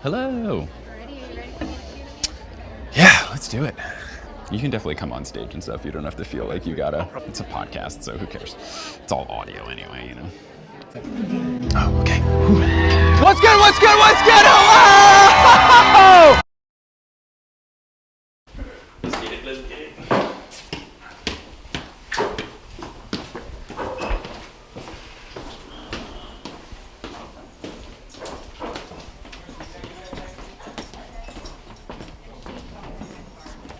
Hello. Yeah, let's do it. You can definitely come on stage and stuff. You don't have to feel like you gotta. It's a podcast, so who cares? It's all audio anyway, you know. Oh, okay. What's good? What's good? What's good? Hello! Let's get it. Let's get it.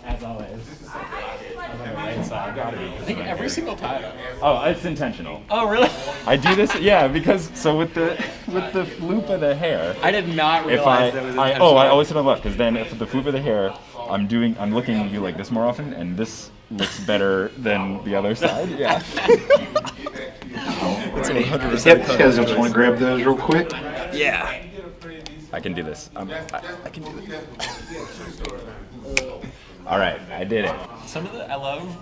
As always. I think every single time. Oh, it's intentional. Oh, really? I do this, yeah, because so with the floop of the hair. I did not realize that was intentional. I always sit on the left because then if the floop of the hair, I'm looking at you like this more often, and this looks better than the other side. Yeah. It's 100%. Yep, you guys just want to grab those real quick? Yeah. I can do this. I can do it. All right, I did it. I love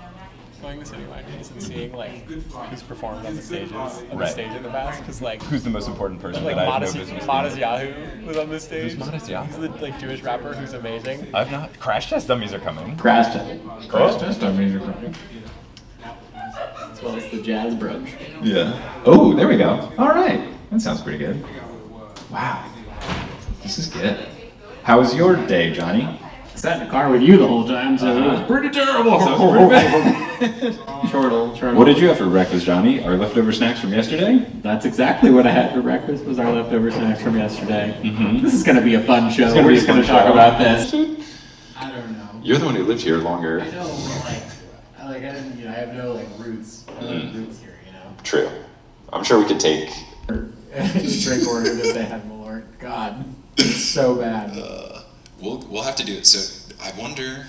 going to city markets and seeing like who's performed on the stages on the stage in the past, because like Who's the most important person like that I have no business Modest Yahoo was on the stage. Who's Modest Yahoo? He's the like Jewish rapper who's amazing. I've not. Crash Test Dummies are coming. Crash test dummies are coming. As well as the jazz brunch. Yeah. Oh, there we go. All right. That sounds pretty good. Wow. This is good. How was your day, Johnny? Sat in the car with you the whole time, so it was pretty terrible. Short. What did you have for breakfast, Johnny? Our leftover snacks from yesterday? That's exactly what I had for breakfast. Was our leftover snacks from yesterday. Mm-hmm. This is going to be a fun show. We're just going to talk about this. I don't know. You're the one who lived here longer. I know, I didn't, I have no roots. I don't have roots here, True. I'm sure we could take. Just drink ordered if they had more. God, it's so bad. We'll have to do it. So I wonder.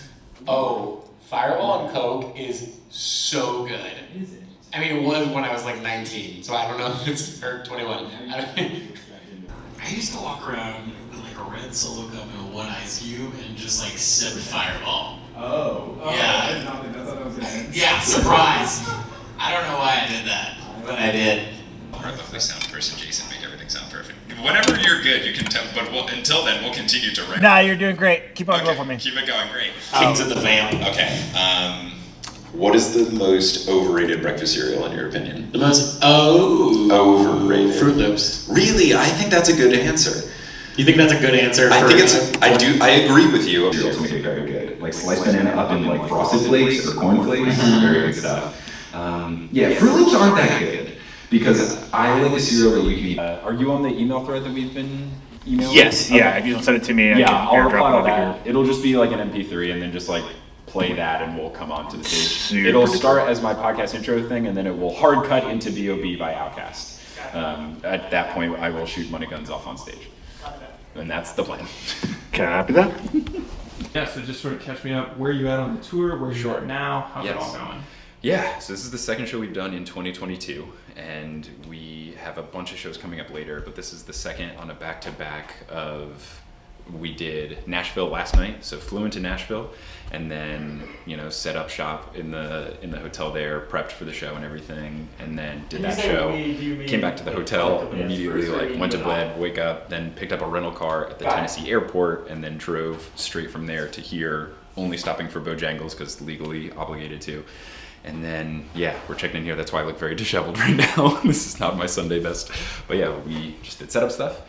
Oh, Fireball and Coke is so good. Is it? I mean, it was when I was like 19, so I don't know if it's or 21. I used to walk around with like a red Solo cup and a one ice cube and just like sip Fireball. Oh. Yeah. I did not think that's what I was saying. Yeah, surprise. I don't know why I did that, but I did. Our lovely sound person, Jason, make everything sound perfect. Whenever you're good, you can tell. But until then, we'll continue to write. Nah, you're doing great. Keep on going for me. Keep it going. Great. Kings of the Vamp. Okay. What is the most overrated breakfast cereal in your opinion? The most overrated. Fruit Loops. Really? I think that's a good answer. You think that's a good answer? I think it's. I agree with you. Cereals make it very good. Like sliced banana up in like frosted flakes or corn flakes. Very good stuff. Yeah, Fruit Loops aren't that good. Because I like the cereal that you can eat. Are you on the email thread that we've been emailing? Yes, yeah. If you send it to me, I'll reply to that. It'll just be like an MP3 and then just like play that and we'll come on to the stage. It'll start as my podcast intro thing and then it will hard cut into B.O.B. by Outkast. At that point, I will shoot money guns off on stage. And that's the plan. Copy that. Yeah, so just sort of catch me up. Where are you at on the tour? Where are you at now? How's it all going? Yeah, so this is the second show we've done in 2022, and we have a bunch of shows coming up later, but this is the second on a back-to-back of, we did Nashville last night, so flew into Nashville, and then, set up shop in the hotel there, prepped for the show and everything, and then did that show, came back to the hotel, immediately went to bed, wake up, then picked up a rental car at the Tennessee airport, and then drove straight from there to here, only stopping for Bojangles because legally obligated to. And then, we're checking in here. That's why I look very disheveled right now. This is not my Sunday best. But we just did setup stuff.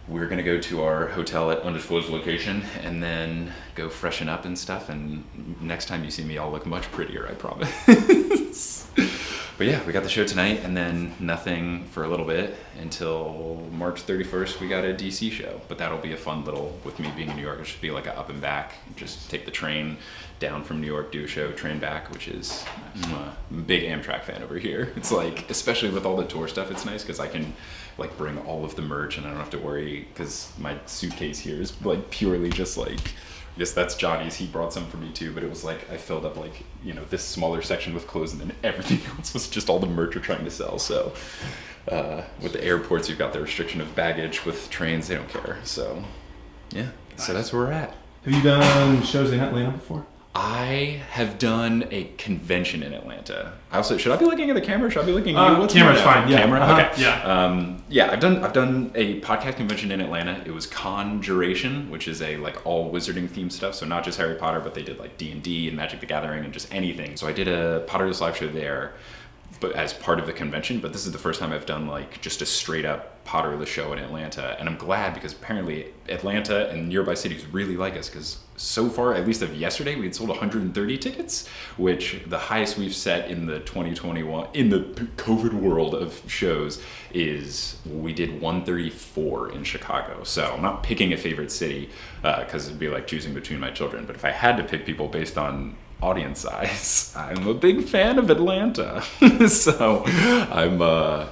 We're going to go to our hotel at undisclosed location and then go freshen up and stuff. And next time you see me, I'll look much prettier, I promise. But we got the show tonight and then nothing for a little bit until March 31st. We got a DC show, but that'll be a fun little, with me being in New York, it should be like a up and back. Just take the train down from New York, do a show, train back, which is, I'm a big Amtrak fan over here. It's like, especially with all the tour stuff, it's nice because I can like bring all of the merch and I don't have to worry because my suitcase here is like purely just like, I guess that's Johnny's, he brought some for me too, but it was like I filled up like, this smaller section with clothes and then everything else was just all the merch we're trying to sell. So with the airports, you've got the restriction of baggage. With trains, they don't care. So so that's where we're at. Have you done shows in Atlanta before? I have done a convention in Atlanta. I also, should I be looking at the camera? Should I be looking at you? What's Camera's my- fine. Yeah. Camera? Uh-huh. Okay. Yeah. Yeah, I've done a podcast convention in Atlanta. It was Conjuration, which is a like all wizarding themed stuff. So not just Harry Potter, but they did like D&D and Magic the Gathering and just anything. So I did a Potterless live show there, but as part of the convention. But this is the first time I've done like just a straight up Potterless show in Atlanta, and I'm glad because apparently Atlanta and nearby cities really like us, because so far, at least of yesterday, we had sold 130 tickets, which the highest we've set in the 2021 in the COVID world of shows is we did 134 in Chicago. So I'm not picking a favorite city because it'd be like choosing between my children, but if I had to pick people based on audience size, I'm a big fan of Atlanta. So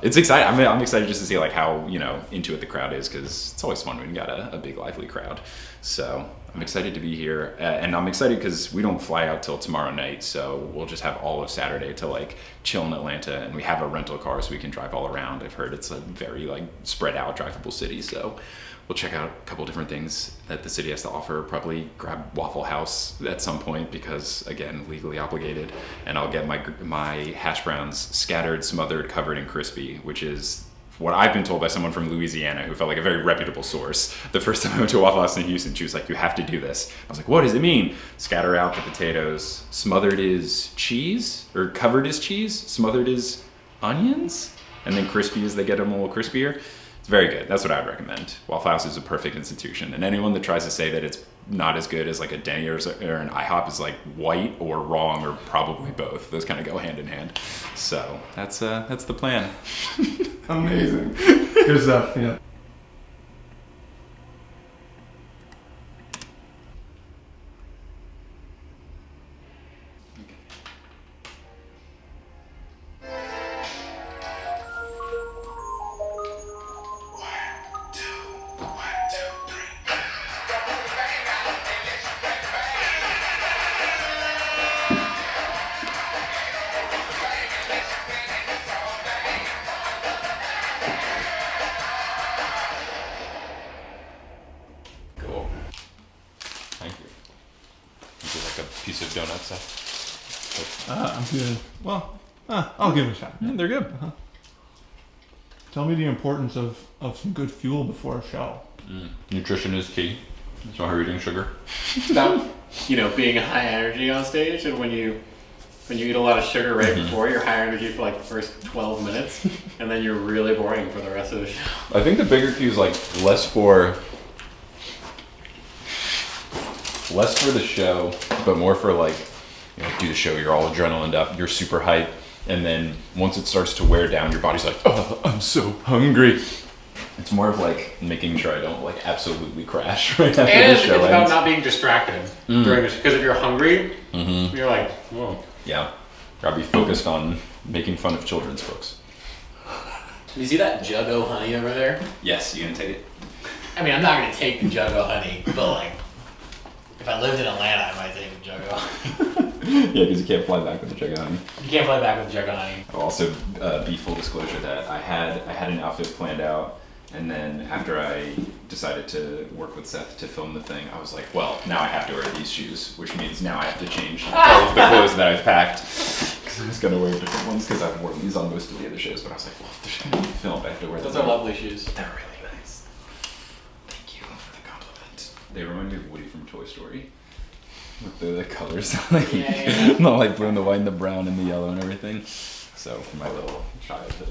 it's exciting. I'm excited just to see like how, you know, into it the crowd is, because it's always fun when you got a big lively crowd. So I'm excited to be here, and I'm excited because we don't fly out till tomorrow night, so we'll just have all of Saturday to like chill in Atlanta, and we have a rental car so we can drive all around. I've heard it's a very like spread out drivable city, so we'll check out a couple different things that the city has to offer. Probably grab Waffle House at some point because, again, legally obligated. And I'll get my hash browns scattered, smothered, covered, and crispy, which is what I've been told by someone from Louisiana who felt like a very reputable source. The first time I went to Waffle House in Houston, she was like, "You have to do this." I was like, "What does it mean?" Scatter out the potatoes. Smothered is cheese, or covered is cheese. Smothered is onions. And then crispy is they get them a little crispier. It's very good. That's what I would recommend. Waffle House is a perfect institution. And anyone that tries to say that it's not as good as like a Denny or an IHOP is like white or wrong, or probably both. Those kind of go hand in hand. So that's the plan. Amazing. Good stuff. Yeah. Cool. Thank you. Would you like a piece of donut stuff? I'm good. Well, I'll give it a shot. Yeah, they're good. Tell me the importance of some good fuel before a show. Nutrition is key. That's why we're eating sugar. It's about, you know, being high energy on stage, and when you eat a lot of sugar right before, you're high energy for like the first 12 minutes, and then you're really boring for the rest of the show. I think the bigger key is like less for the show, but more for like, you know, do the show, you're all adrenalined up, you're super hyped, and then once it starts to wear down, your body's like, "Oh, I'm so hungry." It's more of like making sure I don't like absolutely crash right after And the it's show about ends. not being distracted during this, because if you're hungry, you're like, whoa. Yeah, I'll be focused on making fun of children's books. You see that Juggo honey over there? Yes, you gonna take it? I mean, I'm not gonna take the Juggo honey, but like, if I lived in Atlanta, I might take the Juggo honey. Yeah, because you can't fly back with the Juggo honey. You can't play back with Juggo honey. I'll also be full disclosure that I had an outfit planned out, and then after I decided to work with Seth to film the thing, I was like, well, now I have to wear these shoes, which means now I have to change all of the clothes that I've packed. Because I was going to wear different ones, because I've worn these on most of the other shows, but I was like, well, if there's going to be film, I have to wear them. Those are lovely shoes. They're really nice. Thank you for the compliment. They remind me of Woody from Toy Story. With the colors, like, the light blue and the white and the brown and the yellow and everything. So for my little childhood.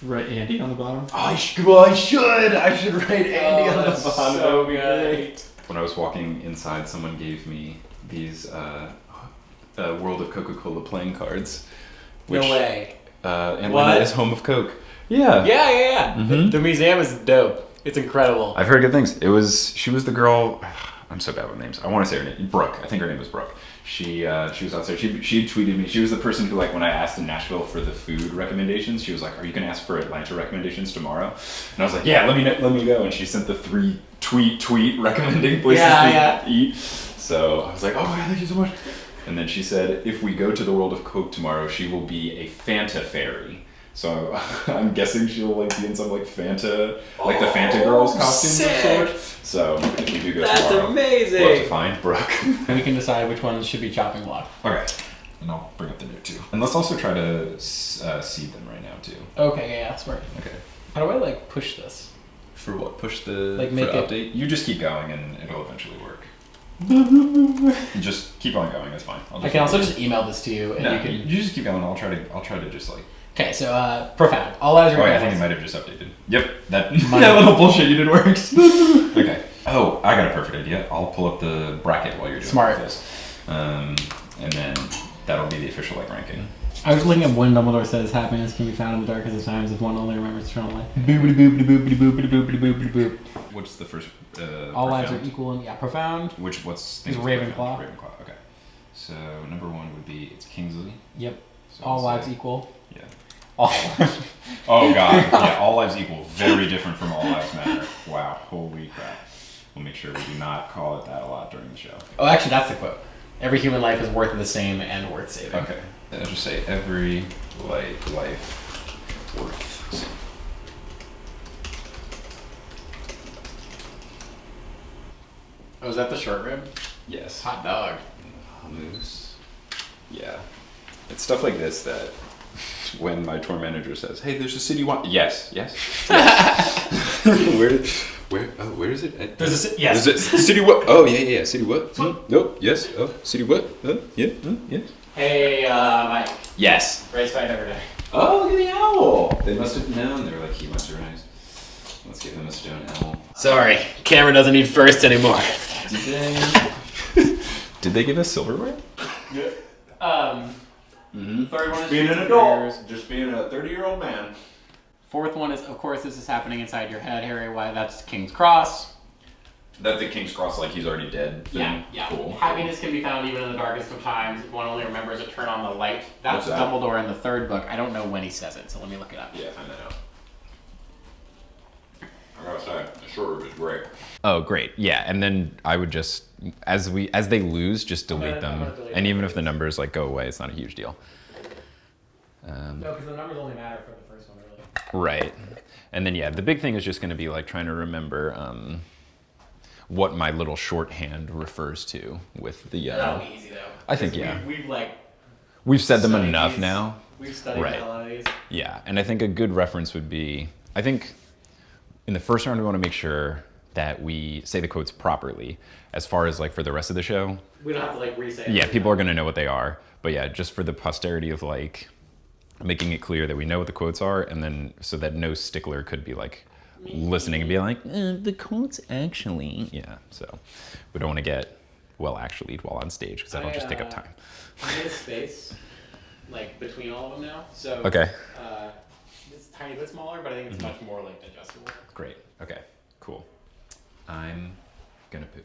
Write Andy on the bottom. I should write Andy on the that's bottom. so good. When I was walking inside, someone gave me these World of Coca-Cola playing cards. No way. Atlanta What? is home of Coke. Yeah. Yeah. Mhm. The museum is dope. It's incredible. I've heard good things. She was the girl. I'm so bad with names. I want to say her name. Brooke. I think her name was Brooke. She was out there. She tweeted me. She was the person who, like, when I asked in Nashville for the food recommendations, she was like, "Are you gonna ask for Atlanta recommendations tomorrow?" And I was like, "Yeah, let me go." And she sent the 3 tweet recommending places to eat. So I was like, "Oh my God, thank you so much." And then she said, if we go to the World of Coke tomorrow, she will be a Fanta fairy, So I'm guessing she'll like be in some like Fanta, like the Fanta girls costume of sorts. So if we do go tomorrow, amazing. we'll have to find Brooke. And we can decide which ones should be chopping block. Okay. And I'll bring up the note too. And let's also try to seed them right now too. Okay, yeah, smart. Okay. How do I like push this? For what? Push the Like, make for it- update? You just keep going and it'll eventually work. Just keep on going. It's fine. I can also just email this to you, and No, you can. you just keep going. I'll try to just like. Okay, so profound. All lives are Oh, yeah, I equal. think it might have just updated. Yep, that that little bullshit you did works. Okay. Oh, I got a perfect idea. I'll pull up the bracket while you're doing Smart. this, and then that'll be the official like ranking. I was looking at when Dumbledore says happiness can be found in the darkest of times if one only remembers eternal life. Boopity boopity boopity boopity boopity boopity boop. What's the first? All lives are profound? equal and profound. What's Is things Ravenclaw. profound? Ravenclaw. Okay. So number one would be it's Kingsley. Yep. So All I'll lives say- equal. Yeah. All. Oh god. Yeah. All lives equal. Very different from all lives matter. Wow. Holy crap. We'll make sure we do not call it that a lot during the show. Oh, actually, that's the quote. Every human life is worth the same and worth saving. Okay. I'll just say every life worth saving. Oh, is that the short rib? Yes. Hot dog. Moose. Yeah. It's stuff like this that when my tour manager says, "Hey, there's a city one." Yes. Where is it? There's a yes. There's a city what? Oh yeah. City what? Nope. Yes. Oh, city what? Yeah. Yes. Hey, Mike. Yes. Race fight every day. Oh, look at the owl. They must have known. They were like, he must arise. Let's give them a stone owl. Sorry, camera doesn't need first anymore. Did they give us silverware? Third one is Being an adult. Just being a 30-year-old man. Fourth one is, of course, this is happening inside your head, Harry. Why? That's King's Cross. That's the King's Cross, like he's already dead. Thing. Yeah. Cool. Happiness can be found even in the darkest of times if one only remembers to turn on the light. That's What's that? Dumbledore in the third book. I don't know when he says it, so let me look it up. Yeah, find that out. I gotta say, the short rib is great. Oh, great. Yeah, and then I would just as they lose, just delete I'm them. gonna delete And them. even if the numbers like go away, it's not a huge deal. No, because the numbers only matter for the first one, really. Right. And then yeah, the big thing is just going to be like trying to remember what my little shorthand refers to with the. That'll be easy though. I think, 'Cause yeah. We've Said them studied enough these. now. We've studied Right. the hell out of these. Yeah, and I think a good reference would be, I think in the first round we want to make sure that we say the quotes properly. As far as like for the rest of the show, We don't have to like re-say it. yeah, people are going to know what they are. But yeah, just for the posterity of like making it clear that we know what the quotes are, and then so that no stickler could be like listening and be like, the quotes actually. Yeah, so we don't want to get well actually while on stage because that'll just take up time. I made a space like between all of them now, so Okay. It's a tiny bit smaller, but I think it's much more like digestible. Great. Okay. Cool. I'm gonna poop.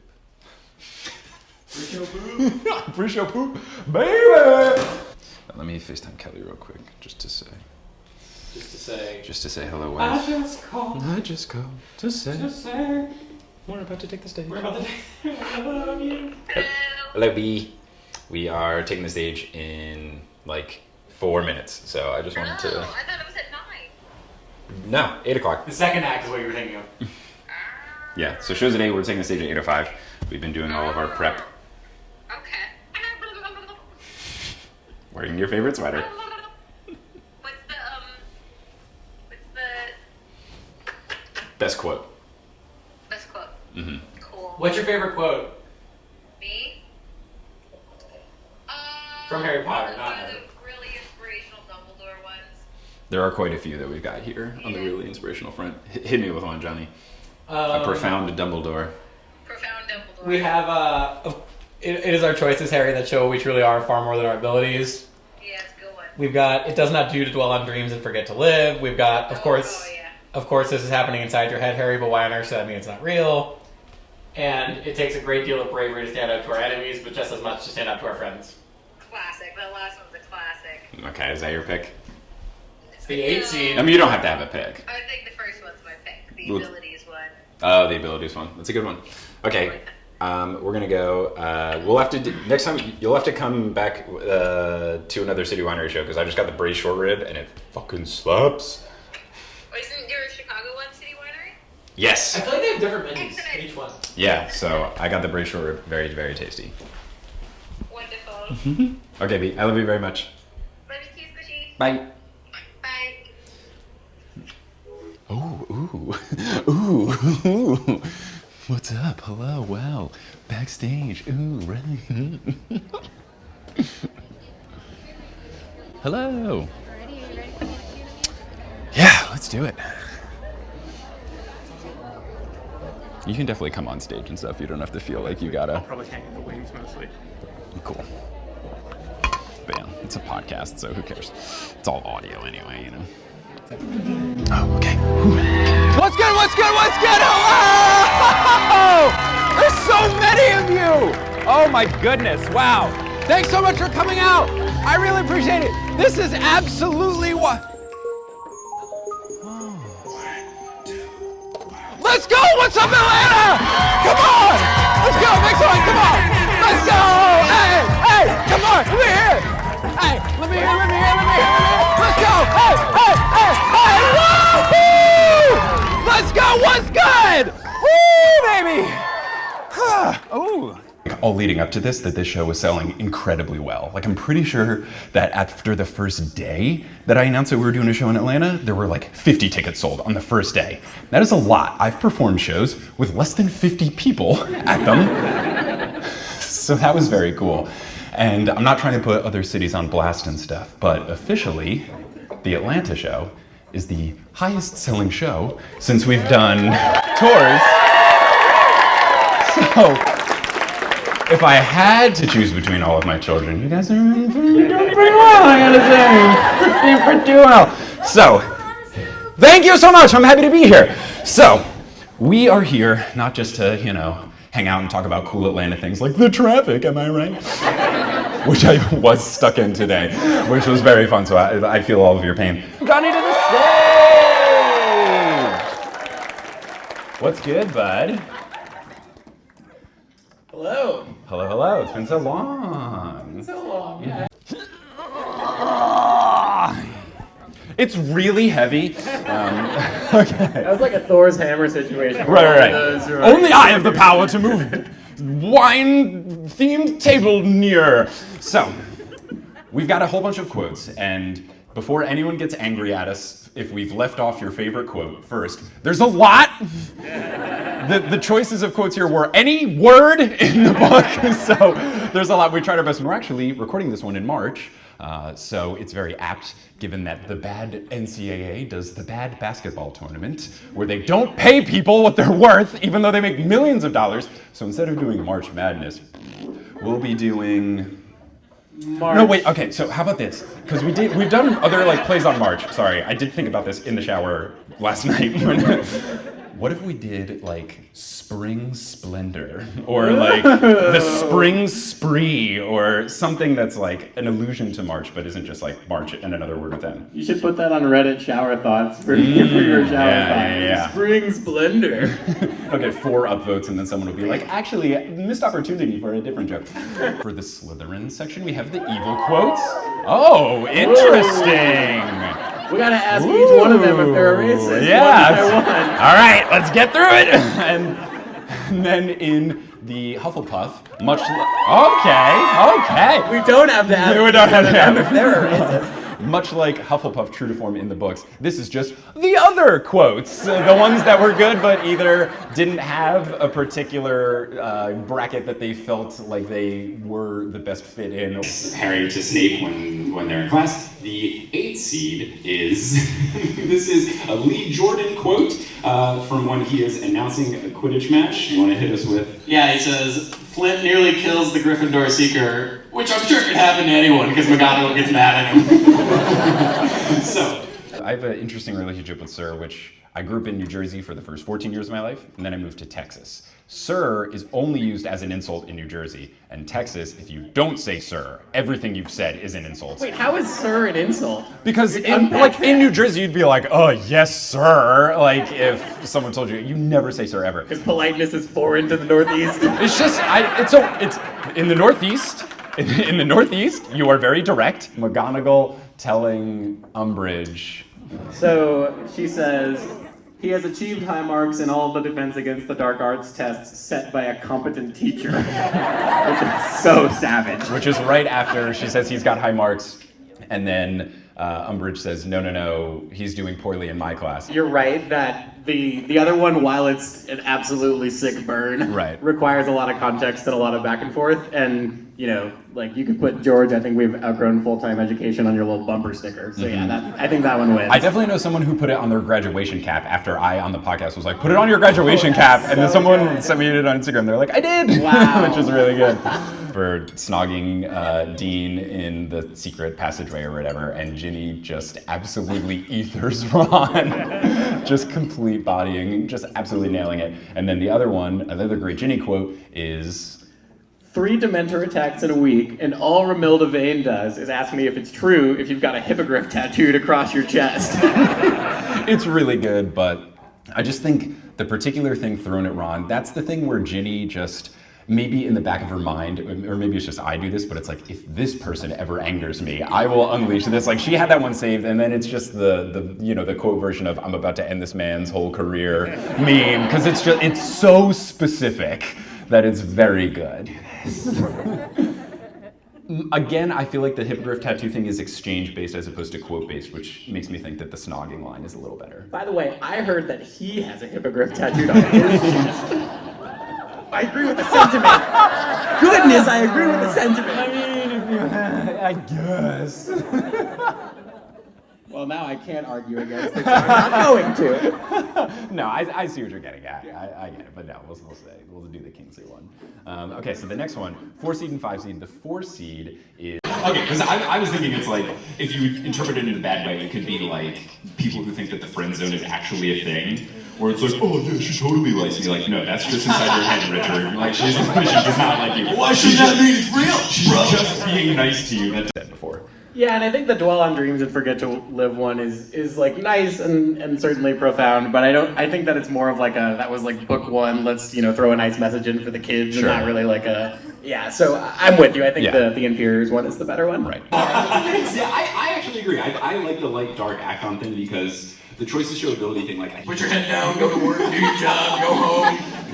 Pre-show poop, baby. Let me FaceTime Kelly real quick, just to say hello, wife. I just called to say we're about to take the stage. I love you. Hello, B. We are taking the stage in like 4 minutes, so I just wanted to. I thought it was at 9. No, 8 o'clock. The second act is what you were thinking of. Yeah. So show's at 8. We're taking the stage at 8:05. We've been doing all of our prep. Okay. Wearing your favorite sweater. What's the Best quote. best quote? Mm-hmm. Cool. What's your favorite quote Me? from Harry Potter? Not One of Harry. the really inspirational Dumbledore ones. There are quite a few that we've got here on the really inspirational front. Hit me with one, Johnny. A profound Dumbledore. Profound Dumbledore. We have it is our choices, Harry, that show we truly are far more than our abilities. Yeah, it's a good one. We've got it does not do to dwell on dreams and forget to live. We've got of course this is happening inside your head, Harry, but why on earth does that mean it's not real? And it takes a great deal of bravery to stand up to our enemies, but just as much to stand up to our friends. Classic. That last one's a classic. Okay, is that your pick? It's the 8 seed. I mean, you don't have to have a pick. I think the first one's my pick. The Well, abilities one. Oh, the abilities one. That's a good one. Okay, We're gonna go. We'll have to next time. You'll have to come back to another City Winery show because I just got the braised short rib and it fucking slaps. Isn't your Chicago one City Winery? Yes. I feel like they have different menus in each one. Yeah. So I got the braised short rib. Very, very tasty. Wonderful. Okay, B. I love you very much. Love you too, Squishy. Bye. Bye. Ooh. What's up? Hello. Wow. Backstage. Ooh, right. Hello. Yeah, let's do it. You can definitely come on stage and stuff. You don't have to feel like you gotta. Probably hang in the wings mostly. Cool. But yeah, it's a podcast, so who cares? It's all audio anyway, you know. Oh, okay. What's good? Hello! There's so many of you! Oh my goodness, wow. Thanks so much for coming out. I really appreciate it. This is absolutely what. Let's go! What's up, Atlanta? Come on! Let's go! Make some noise! Come on! Let's go! Hey! Come on! We're here! Hey! Let me hear! Let's go! Hey! Woo! Let's go! What's good? Woo, baby! Oh. All leading up to this, that this show was selling incredibly well. Like, I'm pretty sure that after the first day that I announced that we were doing a show in Atlanta, there were like 50 tickets sold on the first day. That is a lot. I've performed shows with less than 50 people at them. So that was very cool. And I'm not trying to put other cities on blast and stuff, but officially, the Atlanta show is the highest selling show since we've done tours. So, if I had to choose between all of my children, you guys are doing pretty well, I gotta say. Doing pretty well. So, thank you so much. I'm happy to be here. So, we are here not just to, hang out and talk about cool Atlanta things like the traffic, am I right? Which I was stuck in today, which was very fun, so I feel all of your pain. Johnny to the stage! What's good, bud? Hello. Hello. It's been so long. Yeah. It's really heavy. Okay. That was like a Thor's hammer situation. Right. Only I have the power to move wine-themed table near. So, we've got a whole bunch of quotes, and before anyone gets angry at us if we've left off your favorite quote first, there's a lot. The choices of quotes here were any word in the book, so there's a lot. We tried our best. We're actually recording this one in March, so it's very apt given that the bad NCAA does the bad basketball tournament where they don't pay people what they're worth even though they make millions of dollars. So instead of doing March Madness, we'll be doing... March. No, wait, okay, so how about this? Because we've done other plays on March. Sorry, I did think about this in the shower last night. What if we did Spring Splendor or the Spring Spree or something that's an allusion to March but isn't just March and another word with M? You should put that on Reddit shower thoughts for your shower thoughts. Yeah. Spring Splendor. I'll get 4 upvotes and then someone will be like, actually, missed opportunity for a different joke. For the Slytherin section, we have the evil quotes. Oh, interesting. We gotta ask each one of them if they're a racist. Yeah. One by one. All right, let's get through it. And then in the Hufflepuff, okay. We don't have to ask. We don't have to have if they're a racist. Much like Hufflepuff, true to form in the books, this is just the other quotes, the ones that were good but either didn't have a particular bracket that they felt like they were the best fit in. Harry to Snape when they're in class. The 8th seed is, this is a Lee Jordan quote from when he is announcing a Quidditch match. You want to hit us with? Yeah, he says, Flint nearly kills the Gryffindor Seeker, which I'm sure could happen to anyone because McGonagall gets mad at him. So, have an interesting relationship with sir, which I grew up in New Jersey for the first 14 years of my life, and then I moved to Texas. Sir is only used as an insult in New Jersey, and Texas, if you don't say sir, everything you've said is an insult. Wait, how is sir an insult? Because in New Jersey, you'd be like, oh, yes, sir. Like if someone told you never say sir ever. Because politeness is foreign to the Northeast. It's just, it's in the Northeast. In the Northeast, you are very direct. McGonagall telling Umbridge. So she says, he has achieved high marks in all of the defense against the dark arts tests set by a competent teacher. Which is so savage. Which is right after she says he's got high marks, and then Umbridge says, no, he's doing poorly in my class. You're right that the other one, while it's an absolutely sick burn, right, requires a lot of context and a lot of back and forth, and like you could put George, I think we've outgrown full-time education on your little bumper sticker. So yeah, I think that one wins. I definitely know someone who put it on their graduation cap after I, on the podcast, was like, put it on your graduation cap, and then someone sent me it on Instagram. They're like, I did! Wow. Which was really good. For snogging Dean in the secret passageway or whatever, and Ginny just absolutely ethers Ron. Just complete bodying, just absolutely nailing it. And then the other one, another great Ginny quote is, 3 Dementor attacks in a week, and all Romilda Vane does is ask me if it's true if you've got a hippogriff tattooed across your chest. It's really good, but I just think the particular thing thrown at Ron, that's the thing where Ginny just, maybe in the back of her mind, or maybe it's just I do this, but it's like, if this person ever angers me, I will unleash this. Like, she had that one saved, and then it's just the quote version of I'm about to end this man's whole career meme, because it's so specific that it's very good. Again, I feel like the hippogriff tattoo thing is exchange-based as opposed to quote-based, which makes me think that the snogging line is a little better. By the way, I heard that he has a hippogriff tattooed on his chest. I agree with the sentiment. Goodness, I agree with the sentiment. I mean, I guess. Well, now I can't argue against it, so I'm not going to. No, I see what you're getting at. I get it, but no, we'll do the Kingsley one. Okay, so the next one, 4 seed and 5 seed. The 4 seed is... Okay, because I was thinking it's like, if you interpret it in a bad way, it could be like people who think that the friend zone is actually a thing. Or it's like, oh yeah, she totally likes me. Like, no, that's just inside her head, Richard. Like, she does not like you. Why should that mean it's real? She's just being nice to you. That's said before. Yeah, and I think the Dwell on Dreams and Forget to Live one is like nice and certainly profound, but I think that it's more of like that was like book 1, let's throw a nice message in for the kids, sure. And not really like so I'm with you. I think the Inferiors one is the better one. Right. Yeah, I actually agree. I like the light dark act-on thing because the choice to show ability thing, like, put your head down, go to work, do your job, go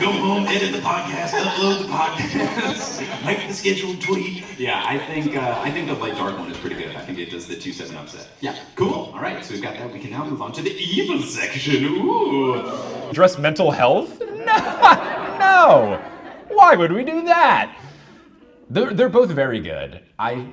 home, edit the podcast, upload the podcast, make the scheduled tweet. Yeah, I think the light dark one is pretty good. I think it does the 2-7 upset. Yeah. Cool. All right, so we've got that. We can now move on to the evil section. Ooh. Address mental health? No. Why would we do that? They're both very good. I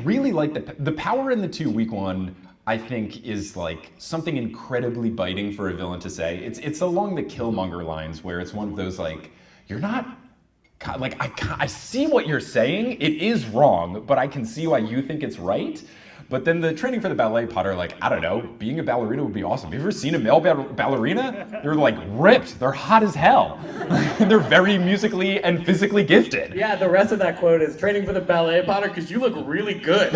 really like the power in the 2 week one. I think is like something incredibly biting for a villain to say. It's along the Killmonger lines where it's one of those like, you're not, like I see what you're saying, it is wrong, but I can see why you think it's right. But then the training for the ballet Potter, like, I don't know, being a ballerina would be awesome. Have you ever seen a male ballerina? They're like ripped, they're hot as hell. They're very musically and physically gifted. Yeah, the rest of that quote is training for the ballet Potter because you look really good.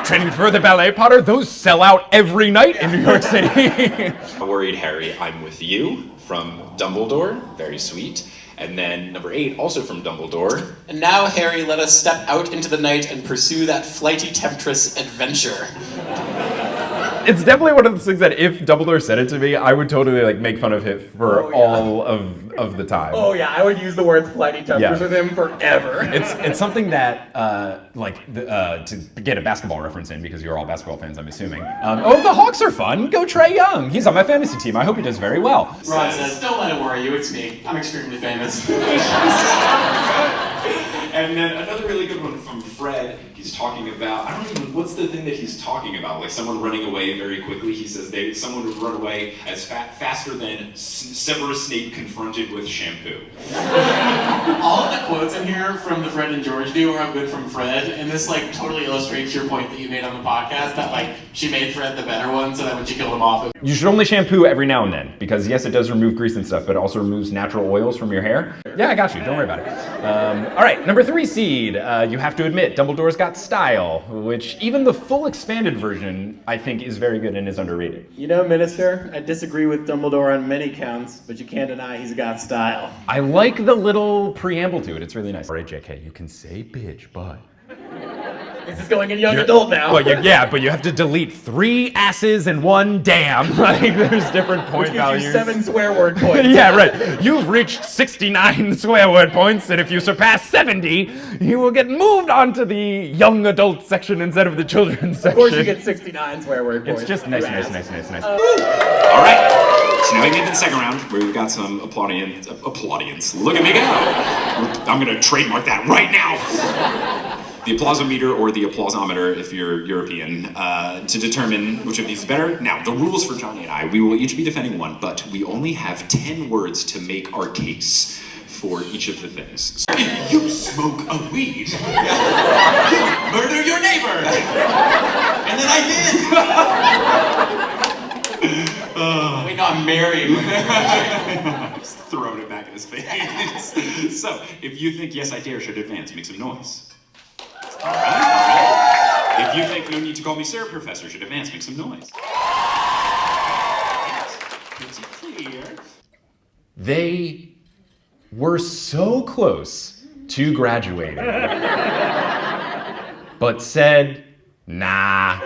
Training for the ballet Potter, those sell out every night in New York City. Worried Harry, I'm with you, from Dumbledore, very sweet. And then number 8, also from Dumbledore. And now, Harry, let us step out into the night and pursue that flighty temptress adventure. It's definitely one of those things that if Dumbledore said it to me, I would totally like make fun of it for all of the time. Oh yeah, I would use the word flighty temptress with him forever. It's something that to get a basketball reference in, because you're all basketball fans, I'm assuming. The Hawks are fun. Go Trae Young. He's on my fantasy team. I hope he does very well. Ron says, don't let it worry you. It's me. I'm extremely famous. And then another really good one from Fred. He's talking about, what's the thing that he's talking about? Like someone running away very quickly. He says someone would run away as faster than Severus Snape confronted with shampoo. All of the quotes in here from the Fred and George duo are good from Fred, and this like totally illustrates your point that you made on the podcast that like she made Fred the better one, so that when she killed him off. You should only shampoo every now and then, because yes, it does remove grease and stuff, but it also removes natural oils from your hair. Yeah, I got you. Don't worry about it. All right, number 3 seed. You have to admit, Dumbledore's got style, which even the full expanded version, I think, is very good and is underrated. You know, Minister, I disagree with Dumbledore on many counts, but you can't deny he's got style. I like the little preamble to it. It's really nice. All right, JK, you can say bitch, but... This is going in young adult now. But but you have to delete 3 asses and 1 damn. Like, there's different point values. Which gives you 7 swear word points. Yeah, right. You've reached 69 swear word points, and if you surpass 70, you will get moved on to the young adult section instead of the children's section. Of course you get 69 swear word points. It's just nice. All right. So now we get to the second round, where we've got some applaudians. Look at me go. I'm going to trademark that right now. The applausometer or the applausometer, if you're European, to determine which of these is better. Now, the rules for Johnny and I, we will each be defending one, but we only have 10 words to make our case for each of the things. If you smoke a weed, you murder your neighbor. And then I did. Wait, no, I'm married. Just throwing it back in his face. So, if you think yes, I dare should advance, make some noise. All right. If you think no need to call me sir, professor should advance, make some noise. Pretty clear. They were so close to graduating, but said, nah,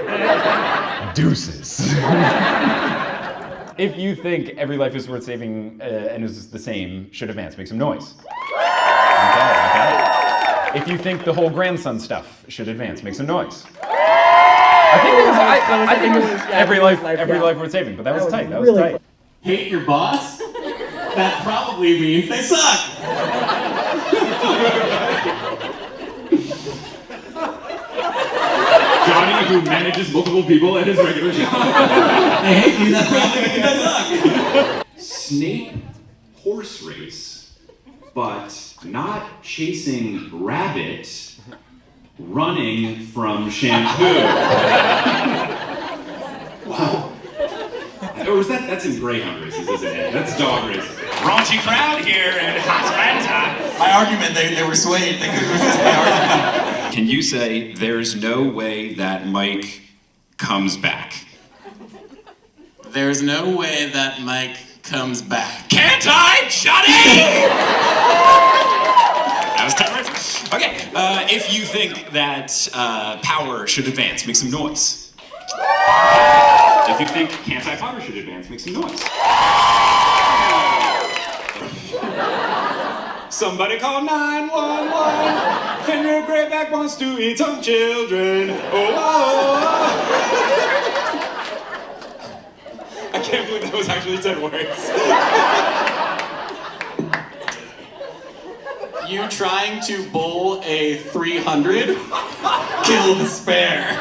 deuces. If you think every life is worth saving and is the same, should advance, make some noise. Okay. If you think the whole grandson stuff should advance, make some noise. I think it was every life worth saving, but that was tight. That was tight. Hate your boss? That probably means they suck. Johnny, who manages multiple people at his regular job. I hate you, that probably means they suck. Snape horse race, but not chasing rabbit, running from shampoo. Wow. Or is that's in greyhound races, isn't it? That's dog races. Raunchy crowd here in Atlanta. My argument, they were swayed. They could resist my argument. Can you say, there's no way that Mike comes back? There's no way that Mike comes back. Can't I, Johnny? That was 10 words. Okay, if you think that power should advance, make some noise. If you think can't I power should advance, make some noise. Somebody call 911. Fenrir Greyback wants to eat some children. Oh. I can't believe that was actually 10 words. You trying to bowl a 300? Kill the spare.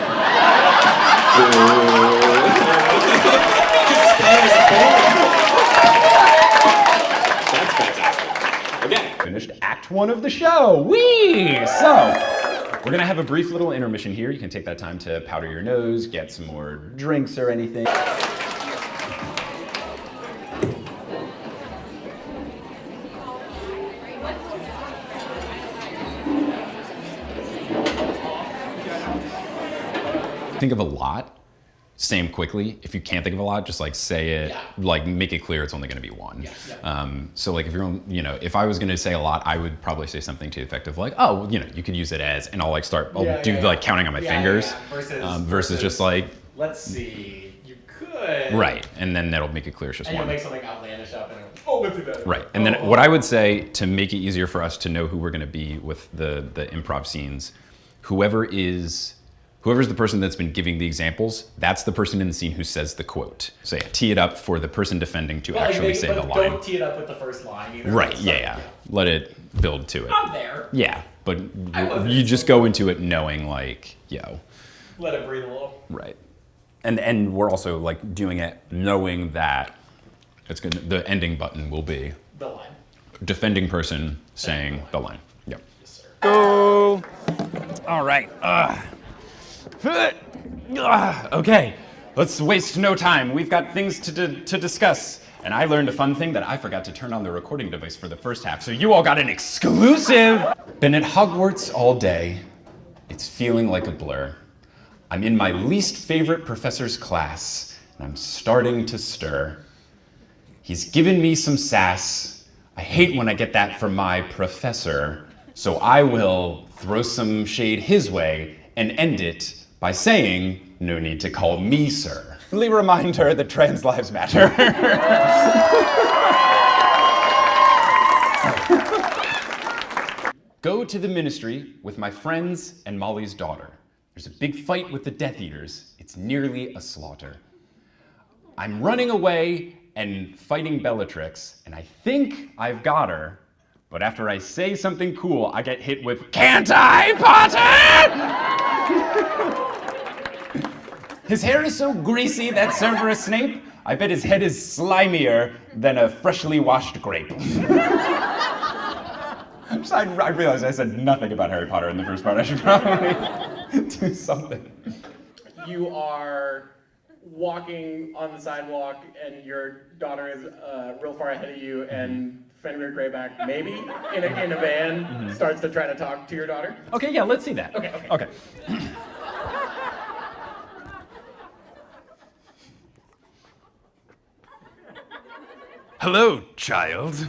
That's fantastic. Okay. Finished Act 1 of the show. Whee! So, we're gonna have a brief little intermission here. You can take that time to powder your nose, get some more drinks or anything. Think of a lot, say them quickly. If you can't think of a lot, just like say it, like make it clear it's only gonna be one. So like if you're, if I was gonna say a lot, I would probably say something to the effect of like, oh, you could use it as, and I'll do like counting on my fingers. Versus just like, let's see, you could. Right, and then that'll make it clear it's just and one. You'll make something outlandish up and let's do that. Right, and then what I would say to make it easier for us to know who we're gonna be with the improv scenes, whoever's the person that's been giving the examples, that's the person in the scene who says the quote. So yeah, tee it up for the person defending to actually say the line. Don't tee it up with the first line either. Right, yeah. Let it build to it. I'm there. Yeah, but you just go into it knowing like, let it breathe a little. Right. And we're also like doing it knowing that the ending button will be the line. Defending person saying the line. Yep. Go. All right. Okay. Let's waste no time. We've got things to discuss. And I learned a fun thing that I forgot to turn on the recording device for the first half, so you all got an exclusive. Been at Hogwarts all day. It's feeling like a blur. I'm in my least favorite professor's class, and I'm starting to stir. He's given me some sass. I hate when I get that from my professor, so I will throw some shade his way and end it by saying, no need to call me sir. Reminder that trans lives matter. Go to the ministry with my friends and Molly's daughter. There's a big fight with the Death Eaters. It's nearly a slaughter. I'm running away and fighting Bellatrix, and I think I've got her, but after I say something cool, I get hit with, "Can't I, Potter?" His hair is so greasy that Severus Snape, I bet his head is slimier than a freshly washed grape. I realized I said nothing about Harry Potter in the first part. I should probably do something. You are walking on the sidewalk, and your daughter is real far ahead of you, and Fenrir Greyback, maybe in a van, starts to try to talk to your daughter. Okay, yeah, let's see that. Okay. Hello, child.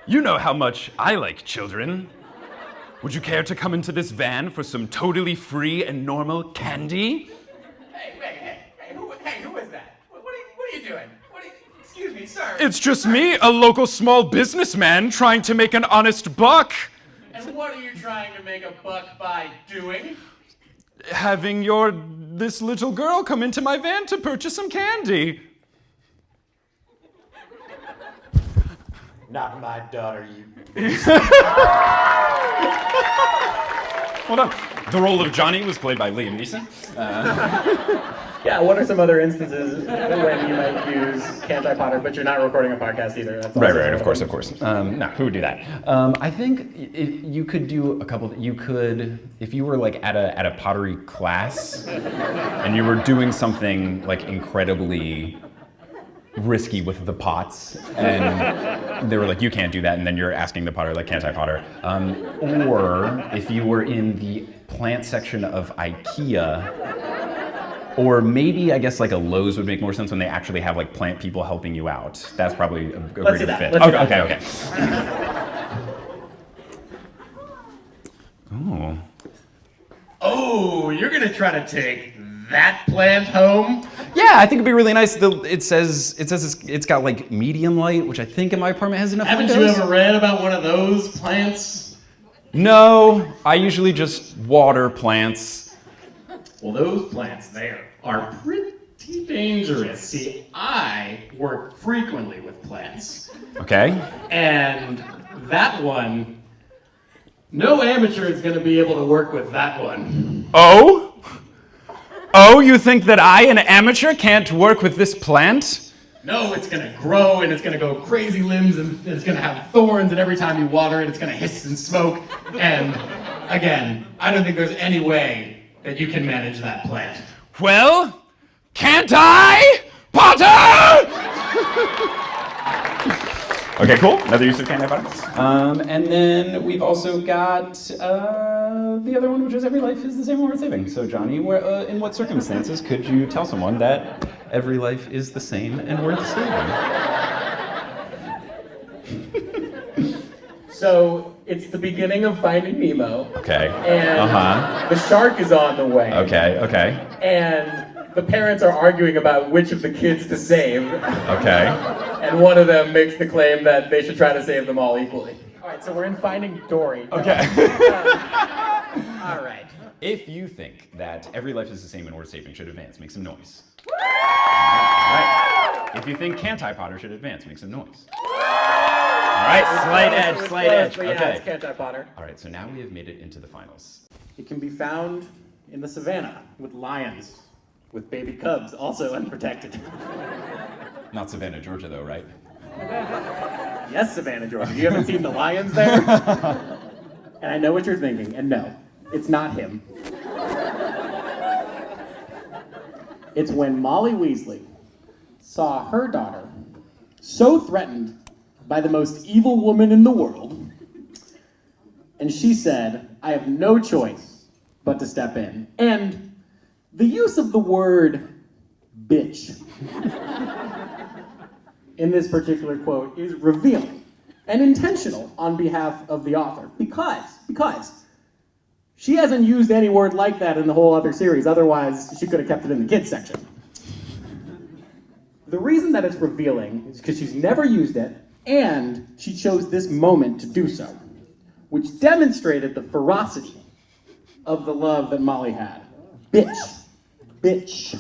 You know how much I like children. Would you care to come into this van for some totally free and normal candy? Hey, who is that? What are you doing? Excuse me, sir. It's just me, a local small businessman trying to make an honest buck. And what are you trying to make a buck by doing? Having this little girl come into my van to purchase some candy. Not my daughter, you. Hold on. The role of Johnny was played by Liam Neeson. Yeah, what are some other instances when you might use Can't I Potter, but you're not recording a podcast either? That's Right, of course. No, who would do that? I think you could do a couple. You could, if you were like at a pottery class, and you were doing something like incredibly risky with the pots, and they were like, you can't do that, and then you're asking the potter, like, can't I potter? Or if you were in the plant section of IKEA, or maybe I guess like a Lowe's would make more sense when they actually have like plant people helping you out. That's probably a greater fit. Okay. Oh, you're gonna try to take that plant home? Yeah, I think it'd be really nice. It says it's got like medium light, which I think in my apartment has enough windows. Haven't you ever read about one of those plants? No, I usually just water plants. Well, those plants there are pretty dangerous. See, I work frequently with plants. Okay. And that one, no amateur is going to be able to work with that one. Oh, you think that I, an amateur, can't work with this plant? No, it's going to grow and it's going to go crazy limbs and it's going to have thorns, and every time you water it, it's going to hiss and smoke. And again, I don't think there's any way that you can manage that plant. Well, can't I, Potter? Okay, cool. Another use of can't I, Potter. And then we've also got the other one, which is every life is the same and worth saving. So, Johnny, in what circumstances could you tell someone that every life is the same and worth saving? So, it's the beginning of Finding Nemo. Okay. And the shark is on the way. Okay. And the parents are arguing about which of the kids to save. Okay. And one of them makes the claim that they should try to save them all equally. All right, so we're in Finding Dory. Okay. All right. If you think that every life is the same and worth saving should advance, make some noise. All right. If you think Can't I Potter should advance, make some noise. All right, slight edge. Yeah, it's Can't I Potter. All right, so now we have made it into the finals. It can be found in the savannah with lions, with baby cubs, also unprotected. Not Savannah, Georgia, though, right? Yes, Savannah, Georgia. You haven't seen the lions there? And I know what you're thinking, and no, it's not him. It's when Molly Weasley saw her daughter so threatened by the most evil woman in the world, and she said, I have no choice but to step in. And the use of the word bitch in this particular quote is revealing and intentional on behalf of the author, because she hasn't used any word like that in the whole other series, otherwise she could have kept it in the kids section. The reason that it's revealing is because she's never used it, and she chose this moment to do so, which demonstrated the ferocity of the love that Molly had. Bitch. Bitch.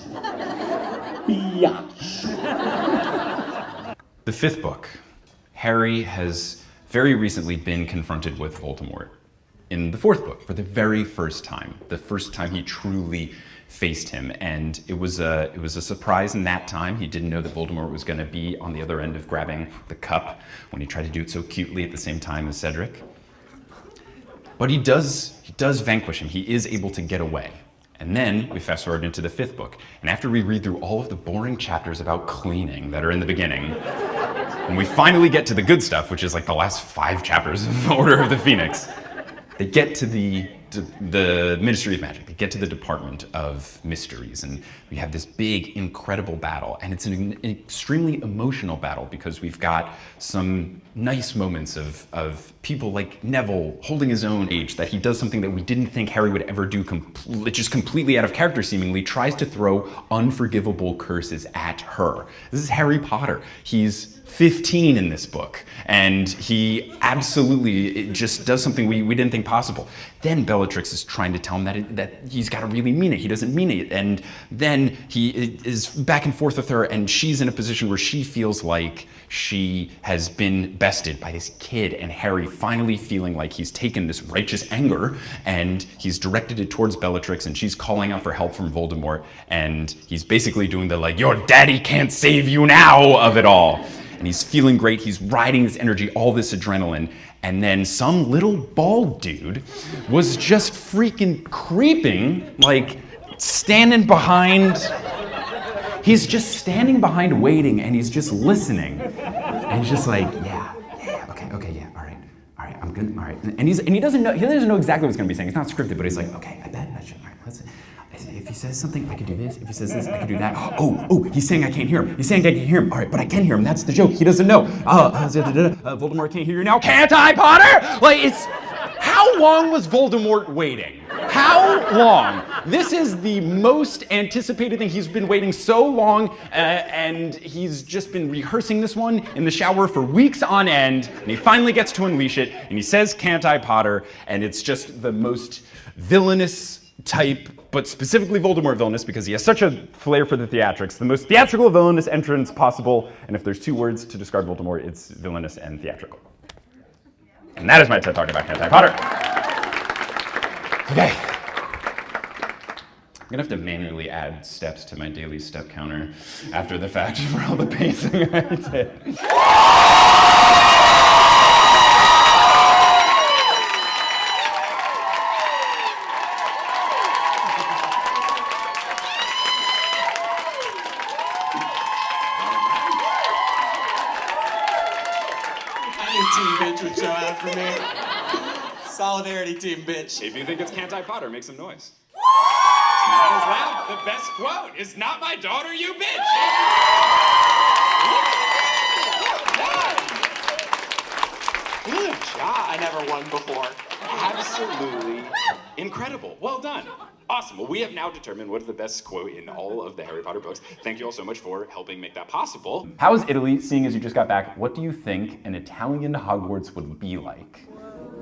Biatch. The fifth book, Harry has very recently been confronted with Voldemort. In the fourth book, for the very first time he truly faced him, and it was a surprise in that time. He didn't know that Voldemort was going to be on the other end of grabbing the cup when he tried to do it so cutely at the same time as Cedric. But he does vanquish him. He is able to get away. And then we fast forward into the fifth book, and after we read through all of the boring chapters about cleaning that are in the beginning, and we finally get to the good stuff, which is like the last 5 chapters of Order of the Phoenix, they get to the Ministry of Magic. They get to the Department of Mysteries, and we have this big, incredible battle, and it's an extremely emotional battle because we've got some nice moments of people like Neville holding his own age, that he does something that we didn't think Harry would ever do, just completely out of character seemingly, tries to throw unforgivable curses at her. This is Harry Potter. He's 15 in this book, and he absolutely just does something we didn't think possible. Then Bellatrix is trying to tell him that he's got to really mean it. He doesn't mean it. And then he is back and forth with her, and she's in a position where she feels like she has been bested by this kid, and Harry finally feeling like he's taken this righteous anger and he's directed it towards Bellatrix, and she's calling out for help from Voldemort, and he's basically doing the like, your daddy can't save you now of it all. And he's feeling great, he's riding this energy, all this adrenaline, and then some little bald dude was just freaking creeping, like standing behind, he's just standing behind waiting, and he's just listening. And he's just like, yeah, okay, yeah, all right, I'm good, all right. And he doesn't know exactly what he's gonna be saying, it's not scripted, but he's like, okay, I bet I should, all right, let's see. If he says something, I could do this. If he says this, I could do that. Oh, he's saying I can't hear him. He's saying I can't hear him. All right, but I can hear him. That's the joke. He doesn't know. Voldemort can't hear you now. Can't I, Potter? Like, how long was Voldemort waiting? How long? This is the most anticipated thing. He's been waiting so long, and he's just been rehearsing this one in the shower for weeks on end, and he finally gets to unleash it, and he says, can't I, Potter? And it's just the most villainous type, but specifically Voldemort villainous, because he has such a flair for the theatrics, the most theatrical villainous entrance possible, and if there's 2 words to describe Voldemort, it's villainous and theatrical. And that is my TED Talk about Can't I, Potter. Okay. I'm gonna have to manually add steps to my daily step counter after the fact for all the pacing I did. Team bitch would show out for me. Solidarity team bitch. If you think it's Can't I, Potter, make some noise. It's not as loud. The best quote is not my daughter, you bitch. Good job. I never won before. Absolutely incredible. Well done. Awesome. Well, we have now determined what is the best quote in all of the Harry Potter books. Thank you all so much for helping make that possible. How is Italy, seeing as you just got back? What do you think an Italian Hogwarts would be like?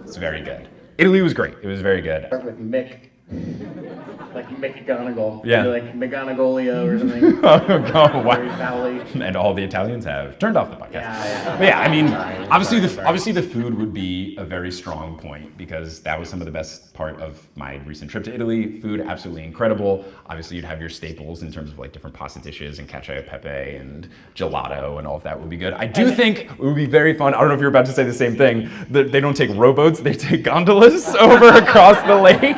It's very good. Italy was great. It was very good. Start with Mick Like McGonagall. Yeah. Maybe like McGonagallia or something. Oh, wow. Very valley. And all the Italians have turned off the podcast. Yeah. But yeah, I mean, Sorry. obviously the food would be a very strong point because that was some of the best part of my recent trip to Italy. Food, absolutely incredible. Obviously, you'd have your staples in terms of like different pasta dishes and cacio e pepe and gelato and all of that would be good. I do think it would be very fun. I don't know if you're about to say the same thing. They don't take rowboats, they take gondolas over across the lake.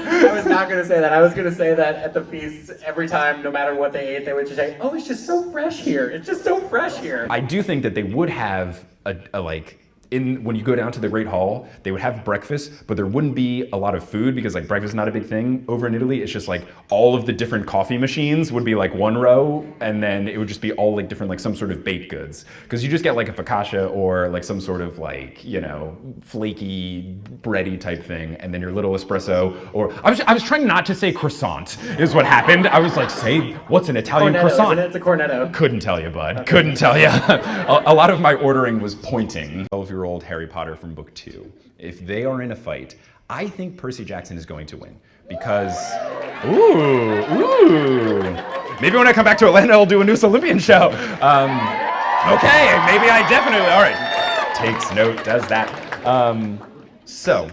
I was not going to say that. I was going to say that at the feasts, every time, no matter what they ate, they would just say, oh, it's just so fresh here. It's just so fresh here. I do think that they would have when you go down to the Great Hall, they would have breakfast, but there wouldn't be a lot of food because like breakfast is not a big thing over in Italy. It's just like all of the different coffee machines would be like one row, and then it would just be all like different like some sort of baked goods. Because you just get like a focaccia or like some sort of like, you know, flaky bready type thing, and then your little espresso. Or I was trying not to say croissant is what happened. I was like, say what's an Italian Cornetto, croissant? isn't it? It's a cornetto. Couldn't tell you, bud. Okay. Couldn't tell you. A lot of my ordering was pointing. 12-year-old Harry Potter from book 2. If they are in a fight, I think Percy Jackson is going to win because, maybe when I come back to Atlanta, I'll do a Noose Olympian show. Okay, maybe I definitely, all right. Takes note, does that. So,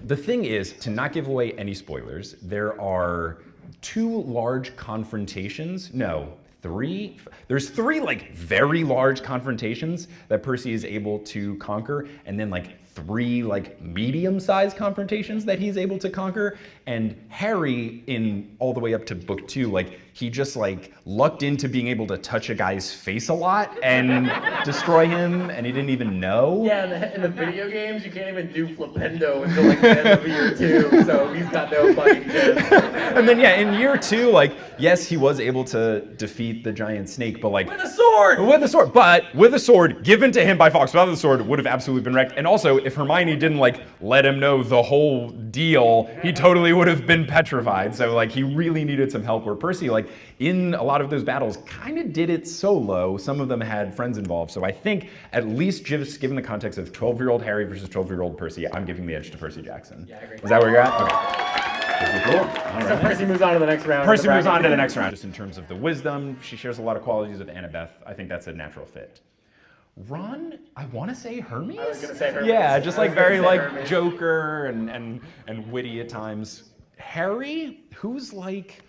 the thing is, to not give away any spoilers, there are 2 large confrontations. No, 3. There's 3 like very large confrontations that Percy is able to conquer, and then like 3 like medium-sized confrontations that he's able to conquer. And Harry, in all the way up to book 2, like he just like lucked into being able to touch a guy's face a lot and destroy him, and he didn't even know. Yeah, in the video games, you can't even do flipendo until like the end of year 2, so he's got no fucking chance. And then yeah, in year 2, like yes, he was able to defeat the giant snake, but like with a sword. But with a sword given to him by Fawkes. Without the sword, would have absolutely been wrecked. And also, if Hermione didn't like let him know the whole deal, he totally would have been petrified. So like he really needed some help. Where Percy, like in a lot of those battles, kind of did it solo. Some of them had friends involved. So I think at least just given the context of 12-year-old Harry versus 12-year-old Percy, I'm giving the edge to Percy Jackson. Yeah, I agree. Is that where you're at? Okay. Cool. All right. So Percy moves on to the next round. Percy moves on to the next round. Just in terms of the wisdom, she shares a lot of qualities with Annabeth. I think that's a natural fit. Ron, I want to say Hermes? I was going to say Hermes. Yeah, just like very like Hermes. Joker and witty at times. Harry, who's like,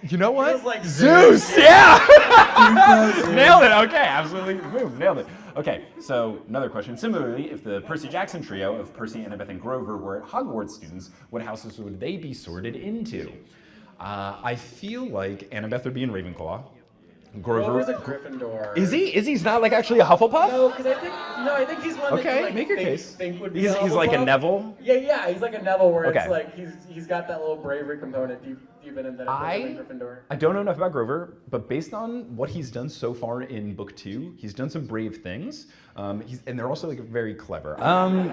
you know what? Feels like Zeus, yeah! Nailed it, okay, absolutely, boom, nailed it. Okay, so another question. Similarly, if the Percy Jackson trio of Percy, Annabeth, and Grover were Hogwarts students, what houses would they be sorted into? I feel like Annabeth would be in Ravenclaw. Grover's a Gryffindor. Is he? He's not like actually a Hufflepuff? No, because I think he's one that Okay, you, like, make your case. think would be He's like a Hufflepuff. Neville? Yeah, he's like a Neville where Okay. it's like he's got that little bravery component deep in that Gryffindor. I don't know enough about Grover, but based on what he's done so far in book 2, he's done some brave things. And they're also like very clever.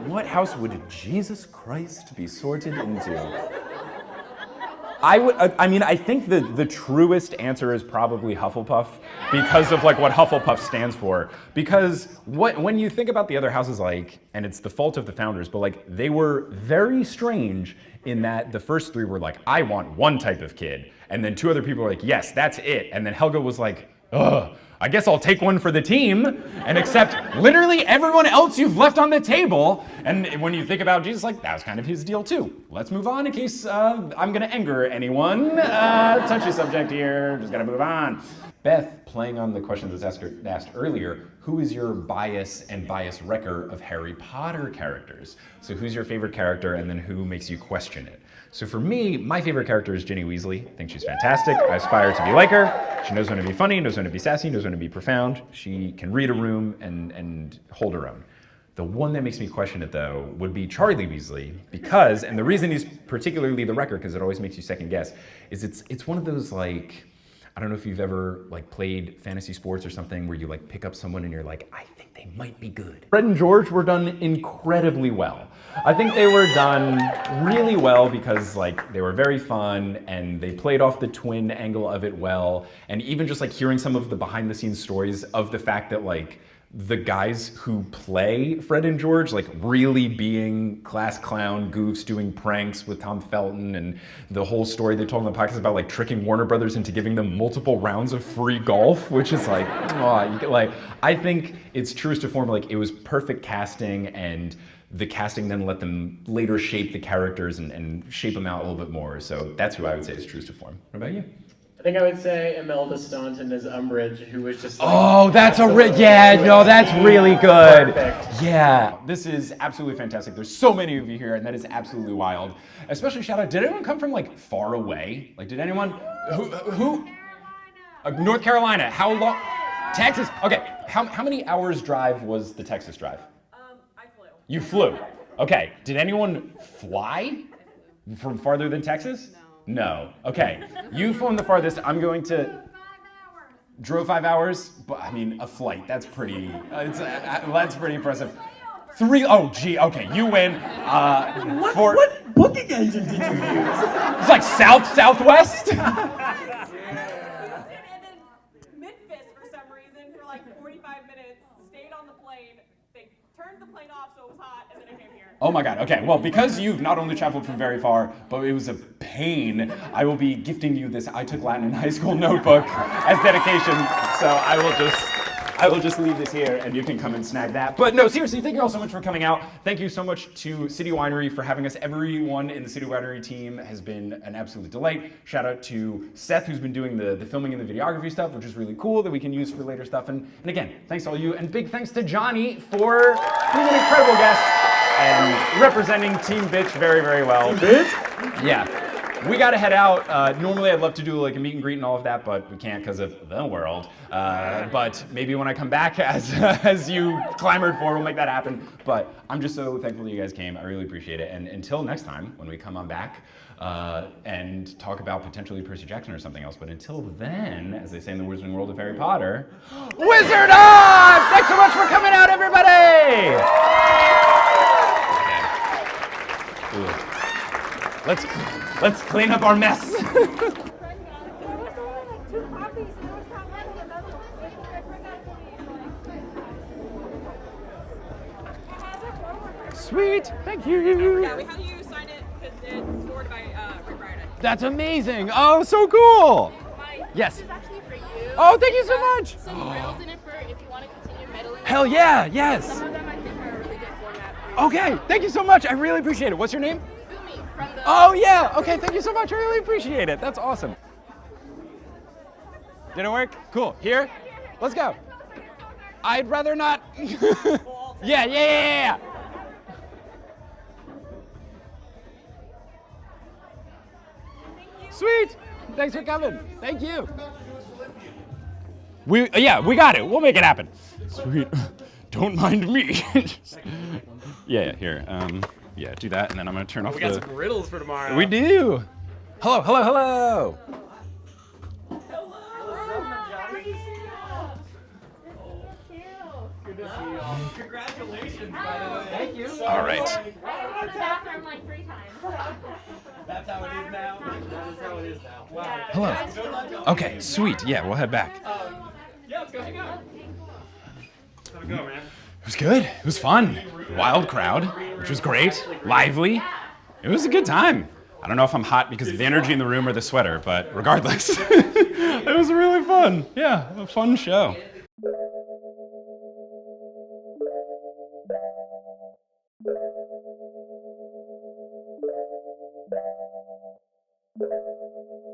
What house would Jesus Christ be sorted into? I think the truest answer is probably Hufflepuff because of like what Hufflepuff stands for. Because when you think about the other houses, like, and it's the fault of the founders, but like they were very strange in that the first 3 were like, I want one type of kid. And then 2 other people were like, yes, that's it. And then Helga was like, ugh, I guess I'll take one for the team and accept literally everyone else you've left on the table. And when you think about Jesus, like, that was kind of his deal too. Let's move on in case I'm gonna anger anyone. Touchy subject here, just gotta move on. Beth, playing on the question that was asked earlier, who is your bias and bias wrecker of Harry Potter characters? So who's your favorite character and then who makes you question it? So for me, my favorite character is Ginny Weasley. I think she's fantastic. I aspire to be like her. She knows when to be funny, knows when to be sassy, knows when to be profound. She can read a room and hold her own. The one that makes me question it, though, would be Charlie Weasley, because, and the reason he's particularly the wrecker, because it always makes you second guess, is it's one of those, like, I don't know if you've ever like played fantasy sports or something where you like pick up someone and you're like, I think they might be good. Fred and George were done incredibly well. I think they were done really well because like they were very fun and they played off the twin angle of it well. And even just like hearing some of the behind the scenes stories of the fact that like the guys who play Fred and George, like really being class clown goofs, doing pranks with Tom Felton, and the whole story they told on the podcast about like tricking Warner Brothers into giving them multiple rounds of free golf, which is like, I think it's truest to form. Like, it was perfect casting, and the casting then let them later shape the characters and shape them out a little bit more. So that's who I would say is truest to form. What about you? I think I would say Imelda Staunton as Umbridge, who was just like, that's that's really good. Perfect. Yeah, this is absolutely fantastic. There's so many of you here, and that is absolutely wild. Especially shout out, did anyone come from like far away? Like, did anyone, who? North Carolina, how long? Texas, okay. How many hours drive was the Texas drive? I flew. You flew, okay. Did anyone fly from farther than Texas? No. Okay. You've flown the farthest. I'm going to. Drove 5 hours, but I mean a flight. That's pretty. That's pretty impressive. 3. Oh, gee. Okay, you win. What booking engine did you use? It's like Southwest. Mid-fist for some reason for like 45 minutes. Stayed on the plane. They turned the plane off so it was hot, and then I came here. Oh my God. Okay. Well, because you've not only traveled from very far, but it was a pain, I will be gifting you this I Took Latin in High School notebook as dedication. So I will just leave this here, and you can come and snag that. But no, seriously, thank you all so much for coming out. Thank you so much to City Winery for having us. Everyone in the City Winery team has been an absolute delight. Shout out to Seth, who's been doing the filming and the videography stuff, which is really cool that we can use for later stuff. And again, thanks to all you, and big thanks to Johnny for being an incredible guest and representing Team Bitch very, very well. Bitch? Yeah. We gotta head out. Normally I'd love to do like a meet and greet and all of that, but we can't because of the world. But maybe when I come back, as you clamored for, we'll make that happen. But I'm just so thankful that you guys came. I really appreciate it. And until next time, when we come on back and talk about potentially Percy Jackson or something else. But until then, as they say in the Wizarding World of Harry Potter, Wizard on! Thanks so much for coming out, everybody! Okay. Let's clean up our mess. Sweet, thank you. Yeah, we have you sign it because it's scored by Rick Riordan. That's amazing. Oh, so cool. Mike, Yes. This is actually for you. Oh, thank you so much. Some riddles in it for if you want to continue meddling. Hell yeah, yes. Some of them I think are a really good format for you. Okay, thank you so much. I really appreciate it. What's your name? Boomy from the. Oh yeah. Okay, thank you so much. I really appreciate it. That's awesome. Did it work? Cool. Here? Let's go. I'd rather not. Yeah. Sweet. Thanks for coming. Thank you. We got it. We'll make it happen. Sweet. Don't mind me. Yeah, here. Yeah, do that, and then I'm gonna turn off We got some riddles for tomorrow. We do. Hello. Good to see you all. Congratulations, by the way. Thank you. All right. I went to the bathroom like 3 times. That's how it is now. That is how it is now. Wow. Hello. Okay, sweet. Yeah, we'll head back. Yeah, let's go hang out. How'd it go, man? It was good. It was fun. Wild crowd, which was great. Lively. It was a good time. I don't know if I'm hot because of the energy in the room or the sweater, but regardless, it was really fun. Yeah, a fun show. Thank you.